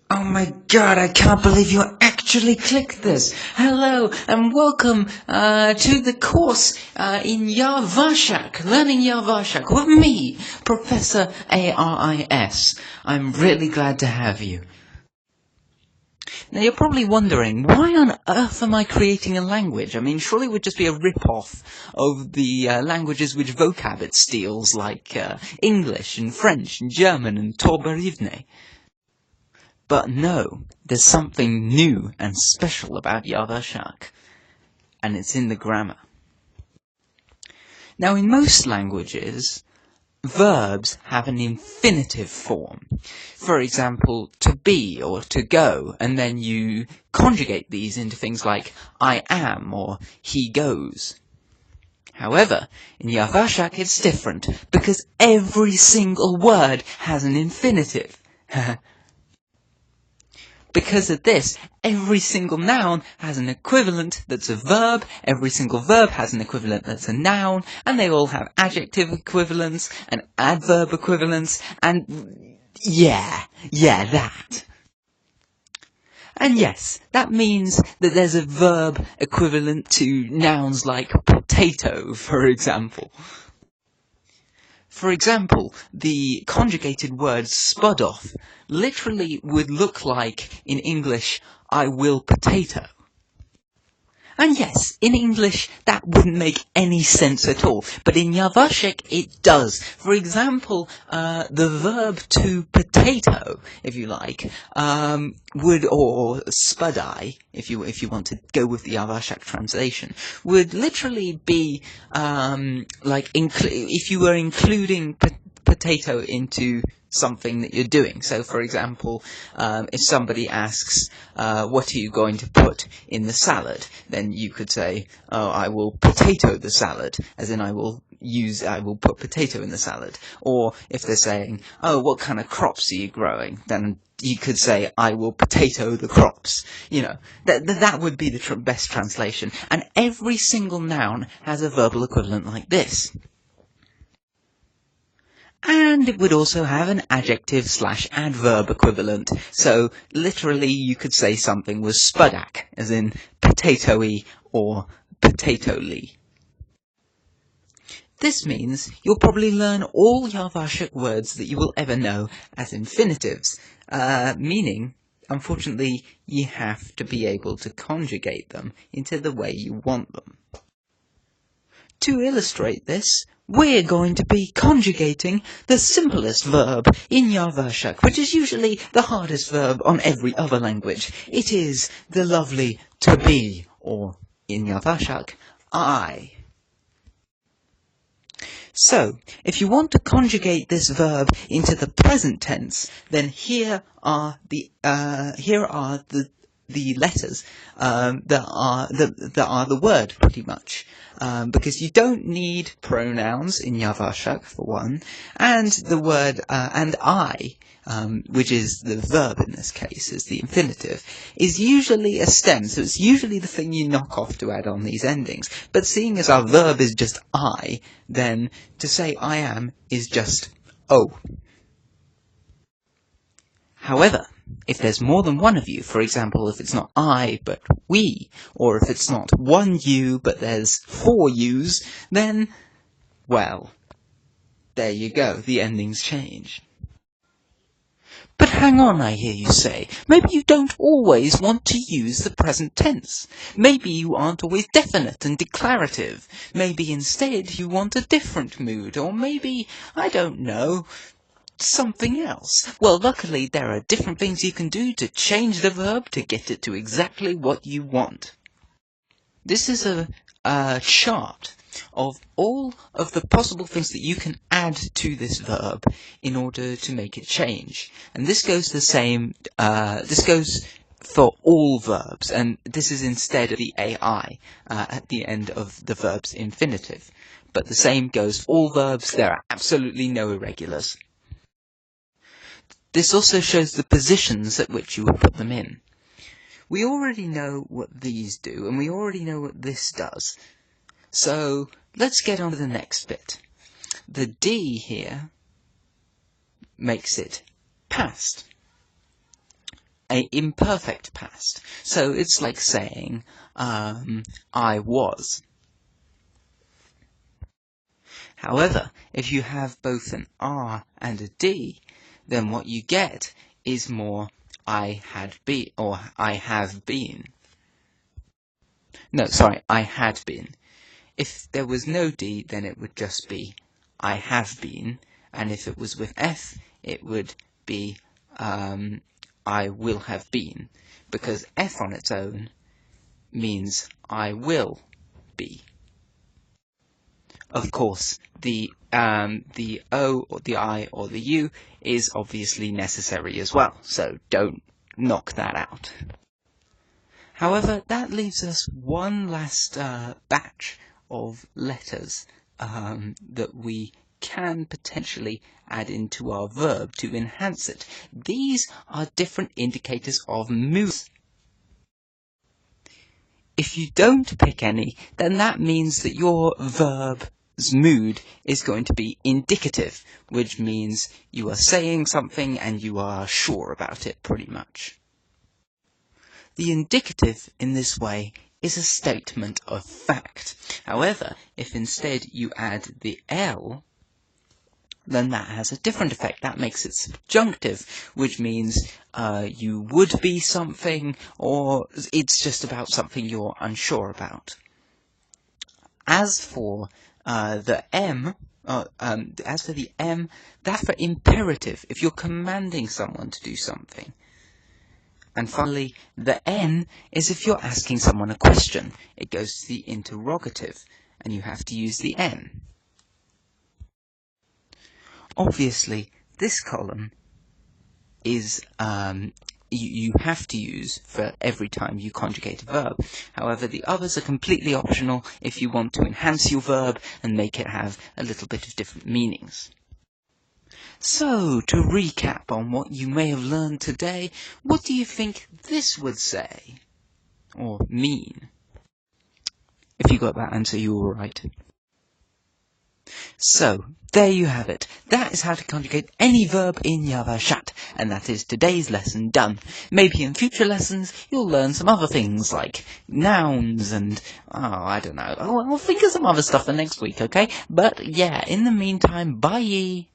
Oh my god, I can't believe you actually clicked this. Hello and welcome to the course in Yavatiak, learning Yavatiak with me, Professor ARIS. I'm really glad to have you. Now you're probably wondering, why on earth am I creating a language? I mean, surely it would just be a rip-off of the languages which vocab it steals, like English and French and German and Torbarivne. But no, there's something new and special about Yavashak, and it's in the grammar. Now, in most languages, verbs have an infinitive form. For example, to be or to go, and then you conjugate these into things like I am or he goes. However, in Yavashak it's different, because every single word has an infinitive. Because of this, every single noun has an equivalent that's a verb, every single verb has an equivalent that's a noun, and they all have adjective equivalents and adverb equivalents, and that. And yes, that means that there's a verb equivalent to nouns like potato, for example. For example, the conjugated word spud off literally would look like, in English, I will potato. And yes, in English, that wouldn't make any sense at all. But in Yavashek, it does. For example, the verb to potato, if you like, would, or spudai, if you want to go with the Yavashek translation, would literally be, if you were including potato into something that you're doing. So, for example, if somebody asks, what are you going to put in the salad? Then you could say, oh, I will potato the salad, as in I will put potato in the salad. Or if they're saying, oh, what kind of crops are you growing? Then you could say, I will potato the crops. You know, that would be the best translation. And every single noun has a verbal equivalent like this. And it would also have an adjective/adverb equivalent. So, literally, you could say something was spudak, as in potato-y or potato-ly. This means you'll probably learn all Yavashik words that you will ever know as infinitives, meaning, unfortunately, you have to be able to conjugate them into the way you want them. To illustrate this, we're going to be conjugating the simplest verb in Yavashak, which is usually the hardest verb on every other language. It is the lovely to be, or in Yavashak, I. So, if you want to conjugate this verb into the present tense, then here are the letters that are the word, pretty much. Because you don't need pronouns in Yavashak, for one, and the word, and I, which is the verb in this case, is the infinitive, is usually a stem, so it's usually the thing you knock off to add on these endings. But seeing as our verb is just I, then to say I am is just O. However, if there's more than one of you, for example, if it's not I, but we, or if it's not one you, but there's 4 yous, then, well, there you go, the endings change. But hang on, I hear you say. Maybe you don't always want to use the present tense. Maybe you aren't always definite and declarative. Maybe instead you want a different mood, or maybe, I don't know, something else. Well, luckily there are different things you can do to change the verb to get it to exactly what you want. This is a chart of all of the possible things that you can add to this verb in order to make it change. And this goes the same, this goes for all verbs, and this is instead of the AI at the end of the verb's infinitive. But the same goes for all verbs, there are absolutely no irregulars. This also shows the positions at which you would put them in. We already know what these do, and we already know what this does. So, let's get on to the next bit. The D here makes it past. a imperfect past. So it's like saying, I was. However, if you have both an R and a D, then what you get is more I had been, or I have been. No, sorry, I had been. If there was no D, then it would just be I have been, and if it was with F, it would be I will have been, because F on its own means I will be. Of course, the O or the I or the U is obviously necessary as well, so don't knock that out. However, that leaves us one last batch of letters that we can potentially add into our verb to enhance it. These are different indicators of mood. If you don't pick any, then that means that your verb's mood is going to be indicative, which means you are saying something and you are sure about it pretty much. The indicative in this way is a statement of fact. However, if instead you add the L, then that has a different effect. That makes it subjunctive, which means you would be something, or it's just about something you're unsure about. As for the M, that's for imperative, if you're commanding someone to do something. And finally, the N is if you're asking someone a question. It goes to the interrogative, and you have to use the N. Obviously, this column is you have to use for every time you conjugate a verb. However, the others are completely optional if you want to enhance your verb and make it have a little bit of different meanings. So, to recap on what you may have learned today, what do you think this would say? Or mean? If you got that answer, you were right. So, there you have it. That is how to conjugate any verb in Yavatiak, and that is today's lesson done. Maybe in future lessons, you'll learn some other things like nouns and, I don't know. I'll think of some other stuff for next week, okay? But yeah, in the meantime, bye!